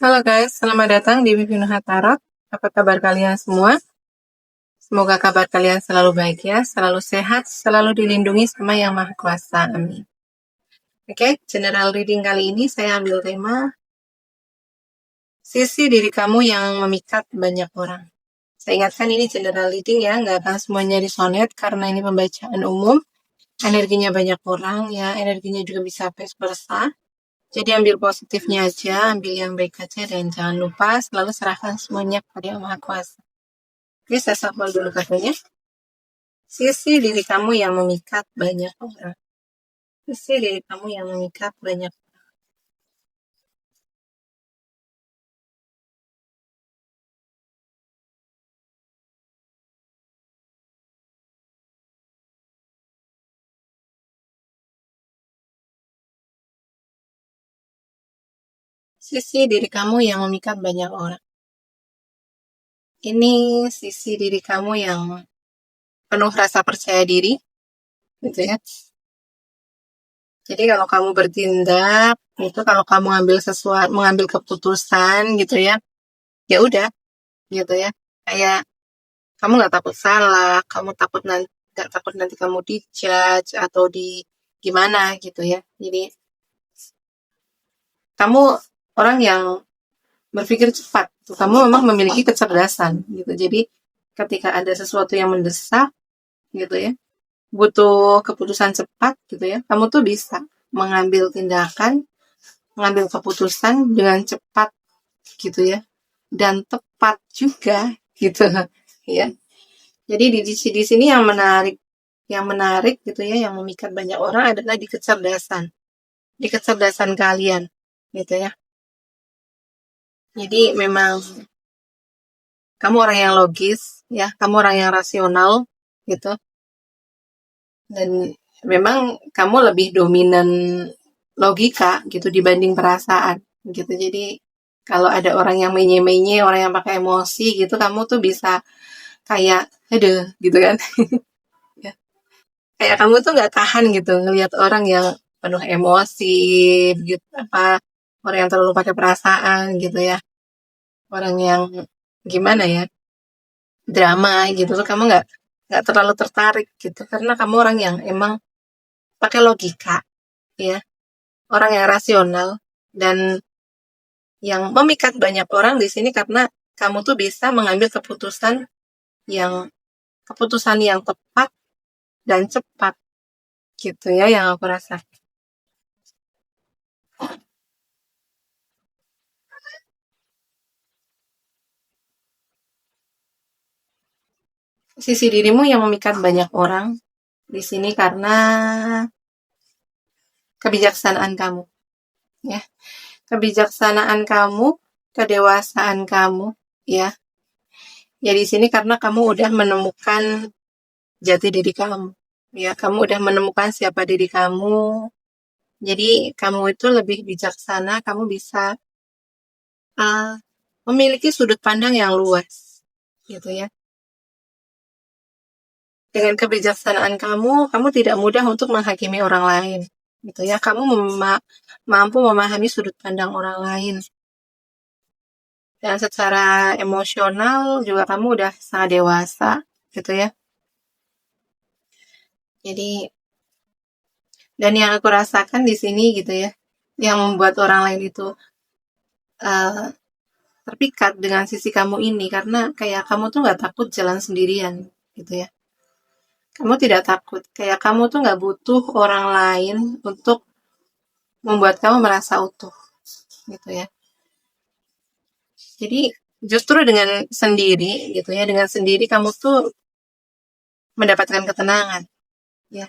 Halo guys, selamat datang di Vivino Tarot. Apa kabar kalian semua? Semoga kabar kalian selalu baik ya, selalu sehat, selalu dilindungi sama Yang Maha Kuasa. Amin. Oke, general reading kali ini saya ambil tema sisi diri kamu yang memikat banyak orang. Saya ingatkan ini general reading ya, nggak akan semuanya resonate karena ini pembacaan umum. Energinya banyak orang ya, energinya juga bisa vice versa. Jadi ambil positifnya aja, ambil yang baik aja, dan jangan lupa selalu serahkan semuanya kepada Yang Maha Kuasa. Oke, saya shuffle dulu kartunya. Sisi diri kamu yang memikat banyak orang. Sisi diri kamu yang memikat banyak orang. Sisi diri kamu yang memikat banyak orang. Ini sisi diri kamu yang penuh rasa percaya diri, gitu ya. Jadi kalau kamu bertindak, itu kalau kamu mengambil keputusan, gitu ya, ya udah, gitu ya. Kayak kamu nggak takut salah, kamu nggak takut nanti kamu dijudge atau di gimana gitu ya. Jadi kamu orang yang berpikir cepat. Kamu memang memiliki kecerdasan gitu. Jadi ketika ada sesuatu yang mendesak gitu ya, butuh keputusan cepat gitu ya, kamu tuh bisa mengambil tindakan, mengambil keputusan dengan cepat gitu ya, dan tepat juga gitu ya. Jadi di sini yang menarik gitu ya, yang memikat banyak orang adalah di kecerdasan kalian gitu ya. Jadi memang kamu orang yang logis ya, kamu orang yang rasional gitu, dan memang kamu lebih dominan logika gitu dibanding perasaan gitu. Jadi kalau ada orang yang menye-menye, orang yang pakai emosi gitu, kamu tuh bisa kayak aduh gitu kan. Ya. Kayak kamu tuh nggak tahan gitu ngelihat orang yang penuh emosi gitu, apa orang yang terlalu pakai perasaan gitu ya, orang yang gimana ya, drama gitu tuh kamu nggak terlalu tertarik gitu, karena kamu orang yang emang pakai logika ya, orang yang rasional, dan yang memikat banyak orang di sini karena kamu tuh bisa mengambil yang keputusan yang tepat dan cepat gitu ya, yang aku rasa. Sisi dirimu yang memikat banyak orang di sini karena kebijaksanaan kamu ya, kebijaksanaan kamu, kedewasaan kamu ya. Ya di sini karena kamu udah menemukan jati diri kamu. Ya, kamu udah menemukan siapa diri kamu. Jadi kamu itu lebih bijaksana, kamu bisa uh, memiliki sudut pandang yang luas, gitu ya. Dengan kebijaksanaan kamu tidak mudah untuk menghakimi orang lain, gitu ya. Kamu mampu memahami sudut pandang orang lain. Dan secara emosional juga kamu udah sangat dewasa, gitu ya. Jadi, dan yang aku rasakan di sini gitu ya, yang membuat orang lain itu uh, terpikat dengan sisi kamu ini, karena kayak kamu tuh nggak takut jalan sendirian gitu ya. Kamu tidak takut, kayak kamu tuh nggak butuh orang lain untuk membuat kamu merasa utuh gitu ya. Jadi justru dengan sendiri gitu ya, dengan sendiri kamu tuh mendapatkan ketenangan ya.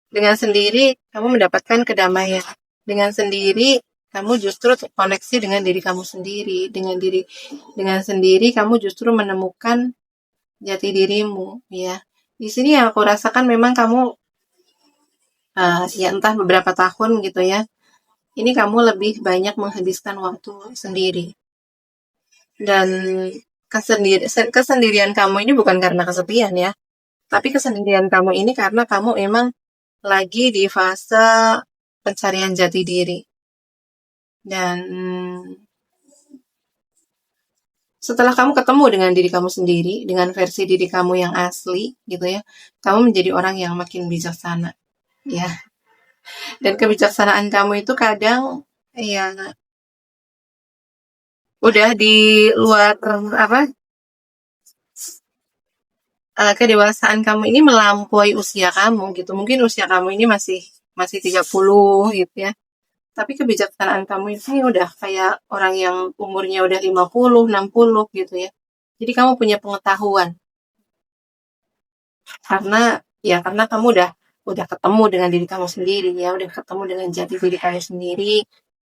Dengan sendiri kamu mendapatkan kedamaian. Dengan sendiri kamu justru terkoneksi dengan diri kamu sendiri. Dengan sendiri kamu justru menemukan jati dirimu ya. Di sini yang aku rasakan memang kamu ya entah beberapa tahun gitu ya, ini kamu lebih banyak menghabiskan waktu sendiri. Dan kesendirian kamu ini bukan karena kesepian ya, tapi kesendirian kamu ini karena kamu emang lagi di fase pencarian jati diri. Dan Setelah kamu ketemu dengan diri kamu sendiri, dengan versi diri kamu yang asli, gitu ya, kamu menjadi orang yang makin bijaksana, ya. Dan kebijaksanaan kamu itu kadang, ya, udah di luar apa kedewasaan kamu ini melampaui usia kamu gitu. Mungkin usia kamu ini masih masih 30 gitu ya. Tapi kebijaksanaan kamu ini udah kayak orang yang umurnya udah 50, 60 gitu ya. Jadi kamu punya pengetahuan karena kamu udah ketemu dengan diri kamu sendiri ya, udah ketemu dengan jati diri kamu sendiri,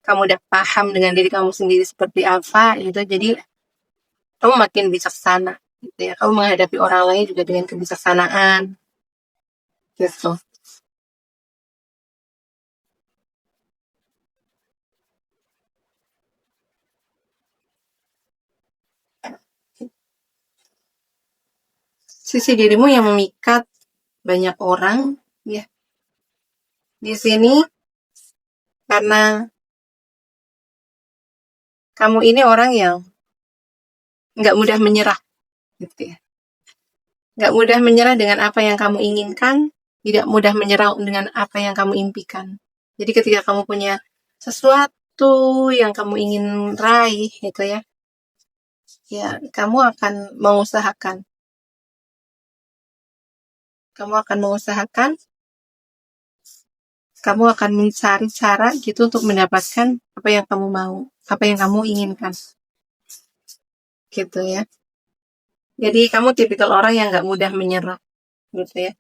kamu udah paham dengan diri kamu sendiri seperti apa gitu. Jadi kamu makin bijaksana gitu ya. Kamu menghadapi orang lain juga dengan kebijaksanaan gitu. Sisi dirimu yang memikat banyak orang ya di sini karena kamu ini orang yang nggak mudah menyerah gitu ya. Nggak mudah menyerah dengan apa yang kamu inginkan, tidak mudah menyerah dengan apa yang kamu impikan. Jadi ketika kamu punya sesuatu yang kamu ingin raih gitu ya, ya kamu akan mengusahakan. Kamu akan mengusahakan, kamu akan mencari cara gitu untuk mendapatkan apa yang kamu mau, apa yang kamu inginkan. Gitu ya. Jadi kamu tipikal orang yang nggak mudah menyerah gitu ya.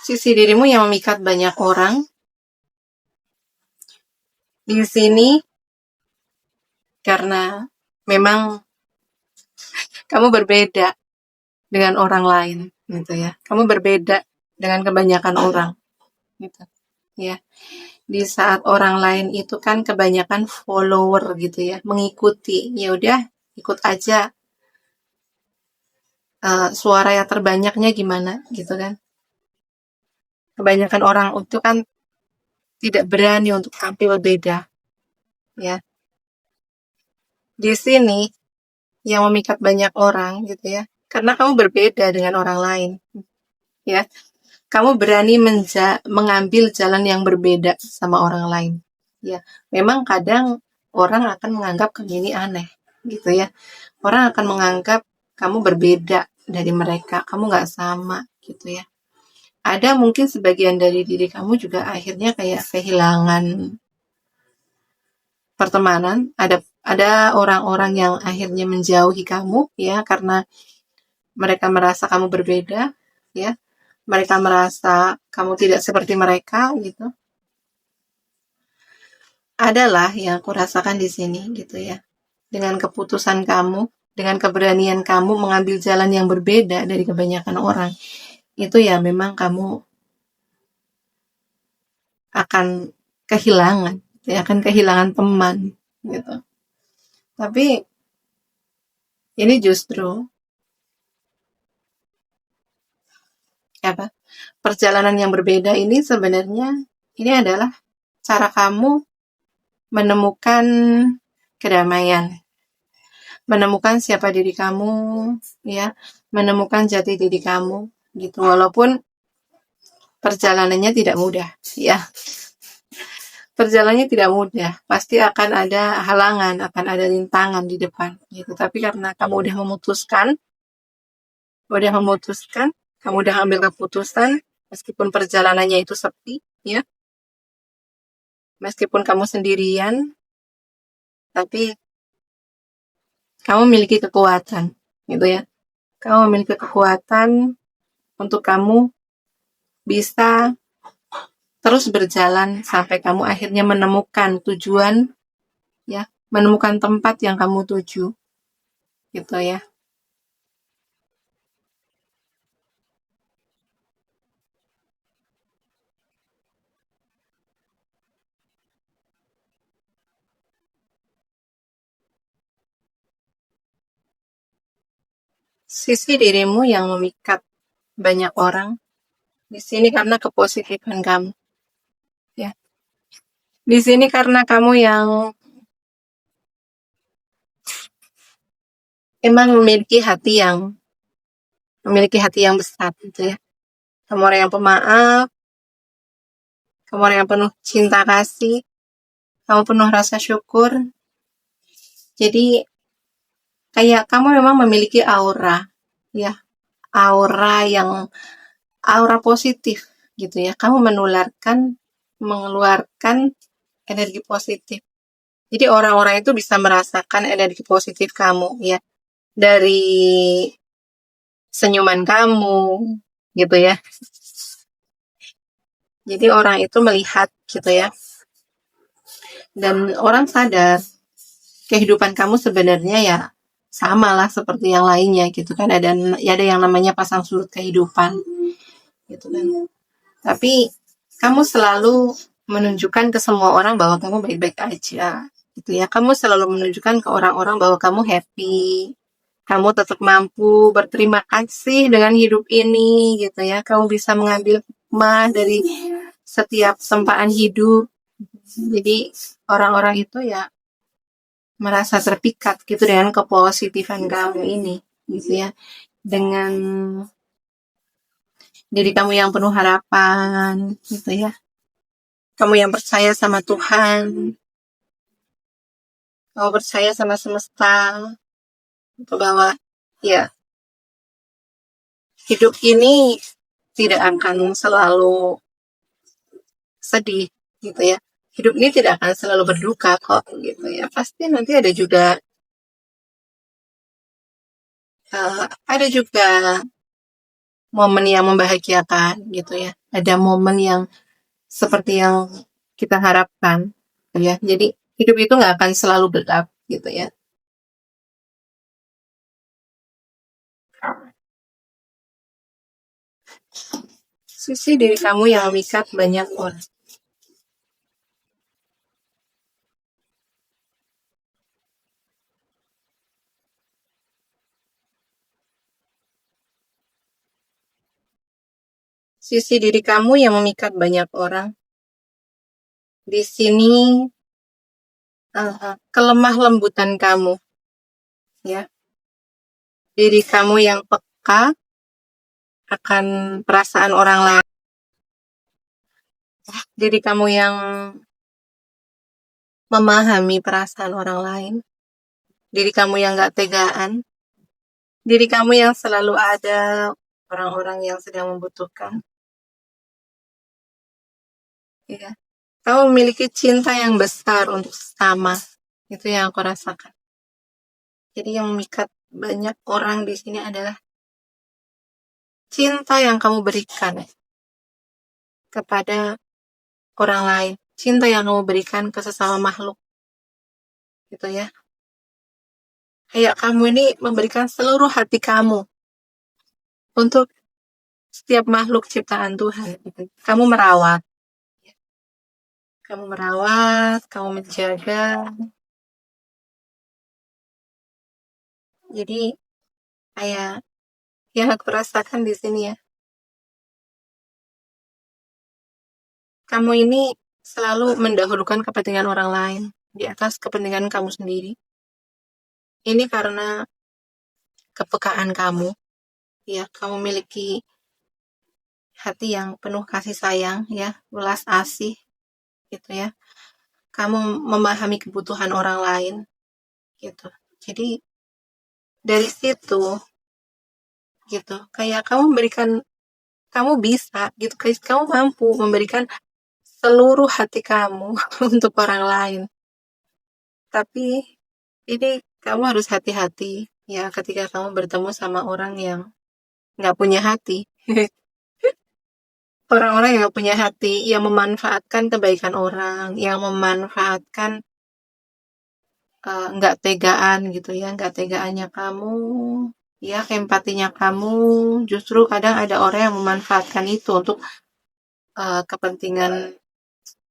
Sisi dirimu yang memikat banyak orang di sini karena memang kamu berbeda dengan orang lain gitu ya. Kamu berbeda dengan kebanyakan orang gitu. Ya. Di saat orang lain itu kan kebanyakan follower gitu ya, mengikuti. Ya udah, ikut aja suara yang terbanyaknya gimana gitu kan. Kebanyakan orang itu kan tidak berani untuk tampil beda ya. Di sini yang memikat banyak orang gitu ya. Karena kamu berbeda dengan orang lain ya. Kamu berani mengambil jalan yang berbeda sama orang lain. Ya, memang kadang orang akan menganggap kamu ini aneh gitu ya. Orang akan menganggap kamu berbeda dari mereka, kamu nggak sama gitu ya. Ada mungkin sebagian dari diri kamu juga akhirnya kayak kehilangan pertemanan, ada orang-orang yang akhirnya menjauhi kamu ya karena mereka merasa kamu berbeda ya. Mereka merasa kamu tidak seperti mereka gitu. Adalah yang aku rasakan di sini gitu ya. Dengan keputusan kamu, dengan keberanian kamu mengambil jalan yang berbeda dari kebanyakan orang. Itu ya memang kamu akan kehilangan, ya akan kehilangan teman gitu. Tapi ini justru apa? Perjalanan yang berbeda ini sebenarnya ini adalah cara kamu menemukan kedamaian, menemukan siapa diri kamu, ya, menemukan jati diri kamu, gitu. Walaupun perjalanannya tidak mudah, ya. Perjalanannya tidak mudah, pasti akan ada halangan, akan ada rintangan di depan, gitu. Tapi karena kamu udah memutuskan, kamu udah ambil keputusan, meskipun perjalanannya itu sepi, ya, meskipun kamu sendirian, tapi kamu memiliki kekuatan, gitu ya. Kamu memiliki kekuatan untuk kamu bisa terus berjalan sampai kamu akhirnya menemukan tujuan, ya, menemukan tempat yang kamu tuju, gitu ya. Sisi dirimu yang memikat banyak orang di sini karena kepositifan kamu, ya. Di sini karena kamu yang emang memiliki hati yang besar gitu ya. Kamu orang yang pemaaf, kamu orang yang penuh cinta kasih, kamu penuh rasa syukur. Jadi kayak kamu memang memiliki aura, ya, aura positif gitu ya. Kamu mengeluarkan energi positif. Jadi orang-orang itu bisa merasakan energi positif kamu ya, dari senyuman kamu gitu ya. Jadi orang itu melihat gitu ya. Dan orang sadar kehidupan kamu sebenarnya ya sama lah seperti yang lainnya gitu kan. Ada yang namanya pasang surut kehidupan gitu kan. Tapi kamu selalu menunjukkan ke semua orang bahwa kamu baik-baik aja gitu ya. Kamu selalu menunjukkan ke orang-orang bahwa kamu happy, kamu tetap mampu berterima kasih dengan hidup ini gitu ya. Kamu bisa mengambil hikmah dari setiap sempaan hidup. Jadi orang-orang itu ya merasa terpikat gitu dengan kepositifan kamu ini gitu ya. Dengan diri kamu yang penuh harapan gitu ya. Kamu yang percaya sama Tuhan, kamu percaya sama semesta, bahwa ya hidup ini tidak akan selalu sedih gitu ya. Hidup ini tidak akan selalu berduka kok gitu ya. Pasti nanti ada juga momen yang membahagiakan gitu ya. Ada momen yang seperti yang kita harapkan ya. Jadi hidup itu nggak akan selalu gelap gitu ya. Sisi diri kamu yang memikat banyak orang. Sisi diri kamu yang memikat banyak orang. Di sini kelemah lembutan kamu, ya. Diri kamu yang peka akan perasaan orang lain. Diri kamu yang memahami perasaan orang lain. Diri kamu yang gak tegaan. Diri kamu yang selalu ada orang-orang yang sedang membutuhkan. Ya. Kamu memiliki cinta yang besar untuk sesama. Itu yang aku rasakan. Jadi yang memikat banyak orang di sini adalah cinta yang kamu berikan kepada orang lain. Cinta yang kamu berikan ke sesama makhluk. Gitu ya. Kayak kamu ini memberikan seluruh hati kamu untuk setiap makhluk ciptaan Tuhan. Gitu. Kamu merawat, kamu menjaga. Jadi kayak yang aku rasakan di sini ya, kamu ini selalu mendahulukan kepentingan orang lain di atas kepentingan kamu sendiri. Ini karena kepekaan kamu, ya, kamu memiliki hati yang penuh kasih sayang, ya, welas asih, gitu ya. Kamu memahami kebutuhan orang lain, gitu. Jadi dari situ, gitu, kayak kamu bisa, gitu, kamu mampu memberikan seluruh hati kamu untuk orang lain. Tapi ini kamu harus hati-hati, ya, ketika kamu bertemu sama orang yang nggak punya hati. Orang-orang yang gak punya hati, yang memanfaatkan kebaikan orang, yang memanfaatkan nggak tegaan gitu ya, nggak tegaannya kamu, ya, empatinya kamu. Justru kadang ada orang yang memanfaatkan itu untuk kepentingan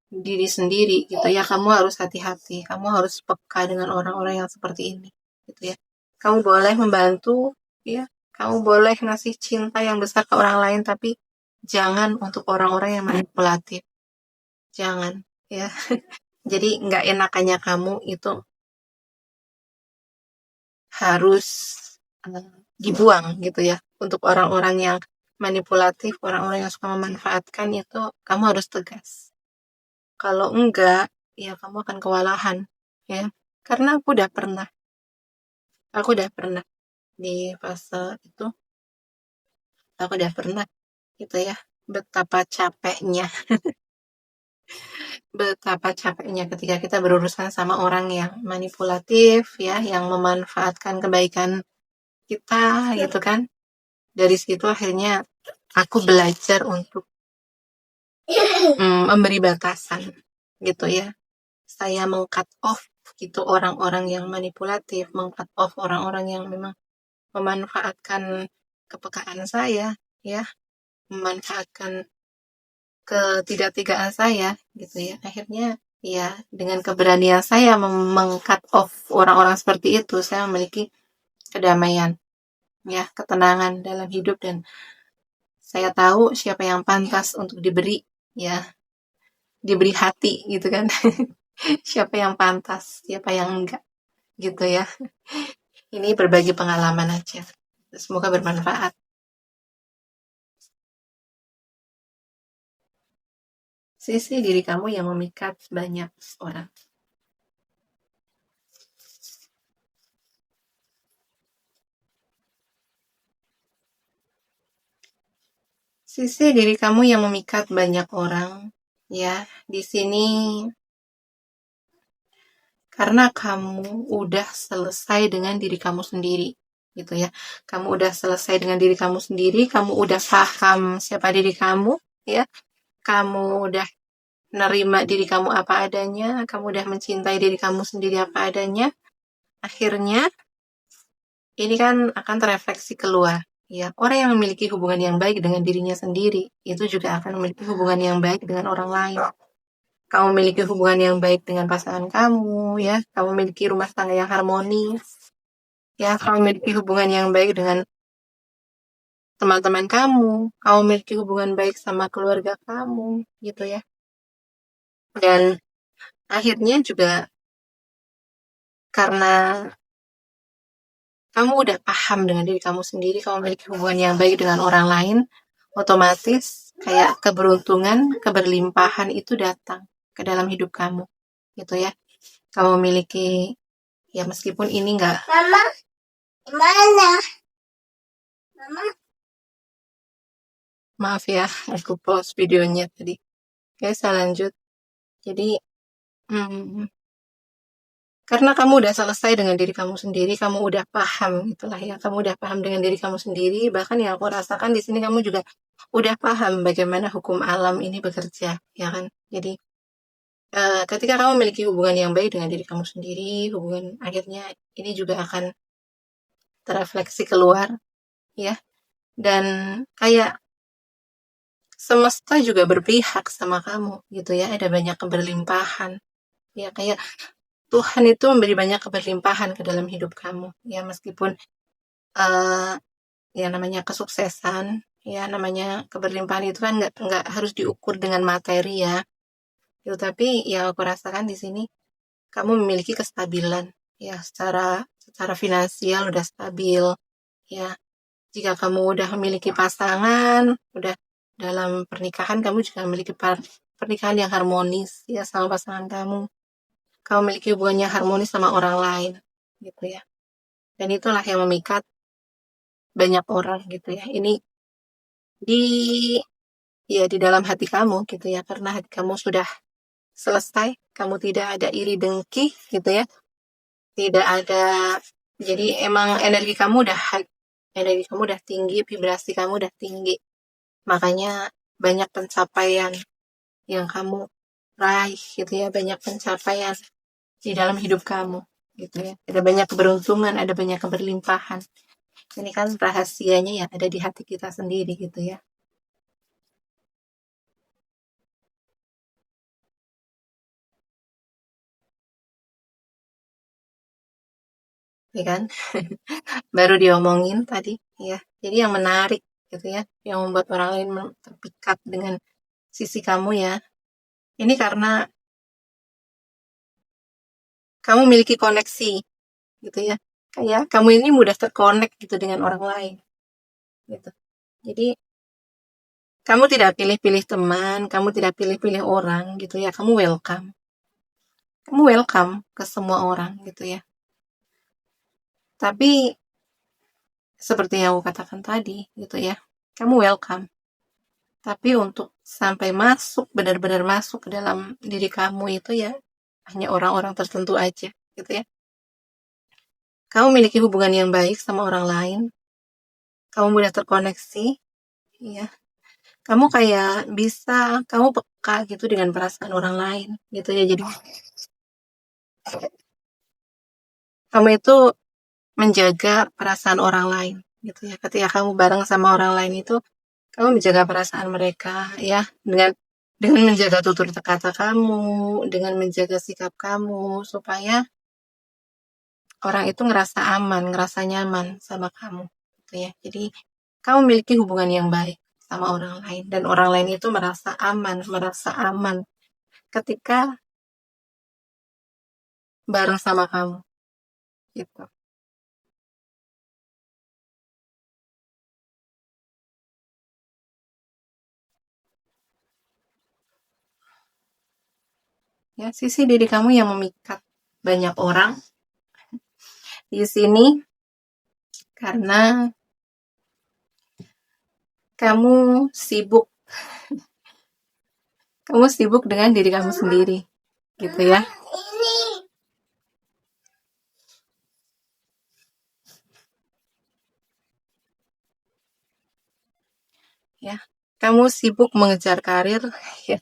diri sendiri gitu ya. Kamu harus hati-hati, kamu harus peka dengan orang-orang yang seperti ini gitu ya. Kamu boleh membantu, ya, Kamu boleh ngasih cinta yang besar ke orang lain, tapi jangan untuk orang-orang yang manipulatif. Jangan, ya. Jadi nggak enakannya kamu itu harus dibuang gitu ya. Untuk orang-orang yang manipulatif, orang-orang yang suka memanfaatkan itu kamu harus tegas. Kalau enggak, ya kamu akan kewalahan, ya. Karena aku udah pernah di fase itu, aku udah pernah gitu ya. Betapa capeknya ketika kita berurusan sama orang yang manipulatif ya, yang memanfaatkan kebaikan kita gitu kan. Dari situ akhirnya aku belajar untuk memberi batasan gitu ya. Saya meng-cut off gitu orang-orang yang manipulatif, meng-cut off orang-orang yang memang memanfaatkan kepekaan saya ya, memanfaatkan ketidaktega saya gitu ya. Akhirnya ya dengan keberanian saya meng-cut off orang-orang seperti itu, saya memiliki kedamaian ya, ketenangan dalam hidup, dan saya tahu siapa yang pantas untuk diberi hati gitu kan. Siapa yang pantas, siapa yang enggak gitu ya. Ini berbagi pengalaman aja. Semoga bermanfaat. Sisi diri kamu yang memikat banyak orang. Sisi diri kamu yang memikat banyak orang, ya. Di sini karena kamu udah selesai dengan diri kamu sendiri, gitu ya. Kamu udah selesai dengan diri kamu sendiri, kamu udah paham siapa diri kamu, ya. Kamu udah nerima diri kamu apa adanya, kamu udah mencintai diri kamu sendiri apa adanya. Akhirnya ini kan akan terefleksi keluar. Ya, orang yang memiliki hubungan yang baik dengan dirinya sendiri, itu juga akan memiliki hubungan yang baik dengan orang lain. Kamu memiliki hubungan yang baik dengan pasangan kamu, ya. Kamu memiliki rumah tangga yang harmonis, ya. Kamu memiliki hubungan yang baik dengan teman-teman kamu. Kamu memiliki hubungan baik sama keluarga kamu, gitu ya. Dan akhirnya juga karena kamu udah paham dengan diri kamu sendiri, kamu memiliki hubungan yang baik dengan orang lain, otomatis kayak keberuntungan, keberlimpahan itu datang ke dalam hidup kamu, gitu ya. Kamu memiliki, ya meskipun ini enggak. Mama, gimana? Mama. Maaf ya, aku pause videonya tadi. Oke, saya lanjut. Jadi, karena kamu udah selesai dengan diri kamu sendiri, kamu udah paham, itulah ya, kamu udah paham dengan diri kamu sendiri. Bahkan yang aku rasakan di sini kamu juga udah paham bagaimana hukum alam ini bekerja, ya kan? Jadi ketika kamu memiliki hubungan yang baik dengan diri kamu sendiri, hubungan akhirnya ini juga akan terefleksi keluar, ya. Dan kayak semesta juga berpihak sama kamu, gitu ya. Ada banyak keberlimpahan, ya, kayak Tuhan itu memberi banyak keberlimpahan ke dalam hidup kamu, ya, meskipun ya namanya kesuksesan, ya namanya keberlimpahan itu kan nggak harus diukur dengan materi ya. Gitu, tapi yang aku rasakan di sini kamu memiliki kestabilan, ya, secara finansial udah stabil, ya. Jika kamu udah memiliki pasangan, udah dalam pernikahan, kamu juga memiliki pernikahan yang harmonis ya sama pasangan kamu. Kamu memiliki hubungannya harmonis sama orang lain, gitu ya. Dan itulah yang memikat banyak orang gitu ya. Ini di di dalam hati kamu gitu ya, karena hati kamu sudah selesai, kamu tidak ada iri dengki gitu ya, tidak ada, jadi emang energi kamu udah tinggi, vibrasi kamu udah tinggi, makanya banyak pencapaian yang kamu raih gitu ya, banyak pencapaian di dalam hidup kamu gitu ya, ada banyak keberuntungan, ada banyak keberlimpahan. Ini kan rahasianya ya ada di hati kita sendiri gitu ya. Ya kan? Baru diomongin tadi ya. Jadi yang menarik gitu ya, yang membuat orang lain terpikat dengan sisi kamu ya. Ini karena kamu memiliki koneksi gitu ya. Kayak kamu ini mudah terkonek gitu dengan orang lain gitu. Jadi kamu tidak pilih-pilih teman, kamu tidak pilih-pilih orang gitu ya. Kamu welcome. Kamu welcome ke semua orang gitu ya. Tapi seperti yang aku katakan tadi gitu ya. Kamu welcome. Tapi untuk sampai masuk, benar-benar masuk ke dalam diri kamu itu ya hanya orang-orang tertentu aja gitu ya. Kamu memiliki hubungan yang baik sama orang lain. Kamu mudah terkoneksi, ya. Kamu kayak bisa, kamu peka gitu dengan perasaan orang lain gitu ya. Jadi kamu itu menjaga perasaan orang lain gitu ya. Ketika kamu bareng sama orang lain itu, kamu menjaga perasaan mereka ya dengan menjaga tutur kata kamu, dengan menjaga sikap kamu supaya orang itu ngerasa aman, ngerasa nyaman sama kamu gitu ya. Jadi kamu memiliki hubungan yang baik sama orang lain dan orang lain itu merasa aman ketika bareng sama kamu gitu. Ya, sisi diri kamu yang memikat banyak orang di sini karena kamu sibuk kamu sibuk dengan diri kamu sendiri gitu ya. Ya, kamu sibuk mengejar karir ya.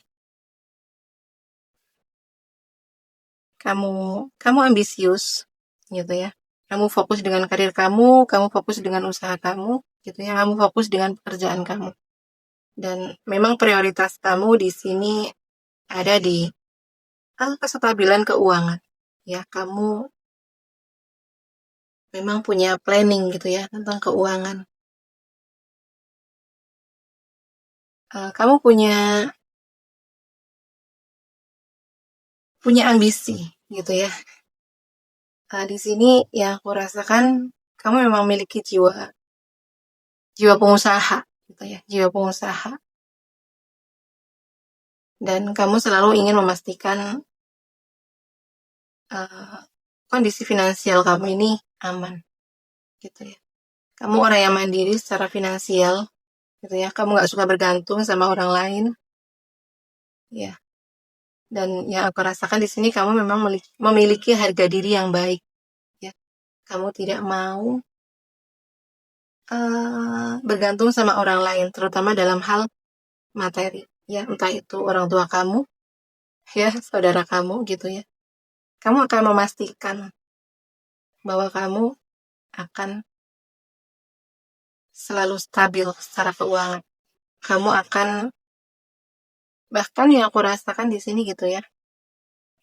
Kamu ambisius gitu ya. Kamu fokus dengan karir kamu fokus dengan usaha kamu gitu ya. Kamu fokus dengan pekerjaan kamu. Dan memang prioritas kamu di sini ada di kestabilan keuangan. Ya, kamu memang punya planning gitu ya tentang keuangan. Kamu punya ambisi gitu ya. Di sini yang aku rasakan kamu memang memiliki jiwa pengusaha gitu ya, jiwa pengusaha. Dan kamu selalu ingin memastikan kondisi finansial kamu ini aman gitu ya. Kamu orang yang mandiri secara finansial gitu ya. Kamu nggak suka bergantung sama orang lain ya. Dan yang aku rasakan di sini kamu memang memiliki harga diri yang baik ya. Kamu tidak mau bergantung sama orang lain, terutama dalam hal materi ya, entah itu orang tua kamu ya, saudara kamu gitu ya. Kamu akan memastikan bahwa kamu akan selalu stabil secara keuangan. Kamu akan, bahkan yang aku rasakan di sini gitu ya,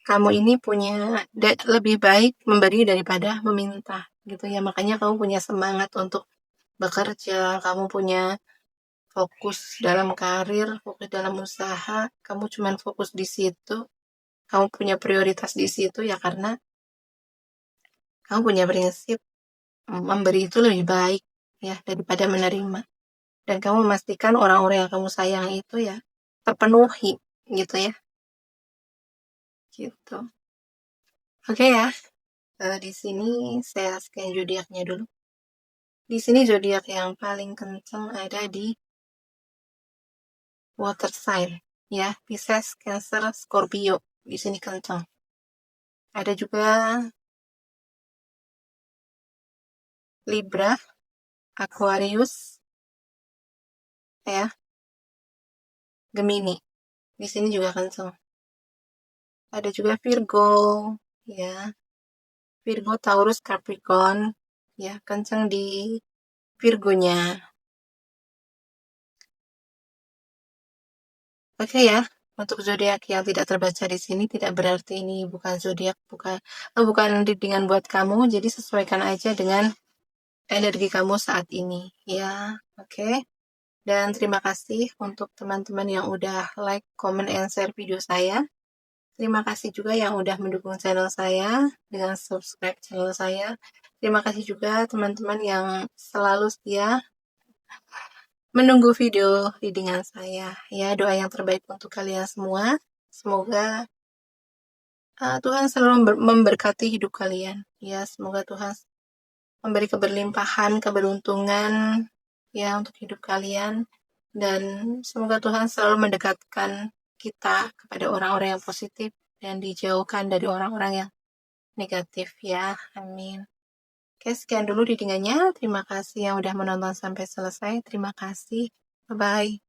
kamu ini punya lebih baik memberi daripada meminta gitu ya. Makanya kamu punya semangat untuk bekerja, kamu punya fokus dalam karir, fokus dalam usaha, kamu cuma fokus di situ, kamu punya prioritas di situ ya karena kamu punya prinsip memberi itu lebih baik ya daripada menerima. Dan kamu memastikan orang-orang yang kamu sayang itu ya terpenuhi gitu ya. Gitu. Oke ya. Di sini saya scan zodiaknya dulu. Di sini zodiak yang paling kencang ada di water sign ya, Pisces, Cancer, Scorpio. Di sini kencang. Ada juga Libra, Aquarius, ya, Gemini. Di sini juga kencang. Ada juga Virgo, ya, Virgo, Taurus, Capricorn, ya, kencang di Virgonya. Oke ya, untuk zodiak yang tidak terbaca di sini tidak berarti ini bukan zodiak, bukan readingan buat kamu. Jadi sesuaikan aja dengan energi kamu saat ini ya. Oke. Dan terima kasih untuk teman-teman yang udah like, comment, and share video saya. Terima kasih juga yang udah mendukung channel saya dengan subscribe channel saya. Terima kasih juga teman-teman yang selalu setia menunggu video readingan saya. Ya, doa yang terbaik untuk kalian semua. Semoga Tuhan selalu memberkati hidup kalian. Ya, semoga Tuhan memberi keberlimpahan, keberuntungan ya untuk hidup kalian. Dan semoga Tuhan selalu mendekatkan kita kepada orang-orang yang positif dan dijauhkan dari orang-orang yang negatif ya. Amin. Oke, sekian dulu readingannya. Terima kasih yang udah menonton sampai selesai. Terima kasih. Bye-bye.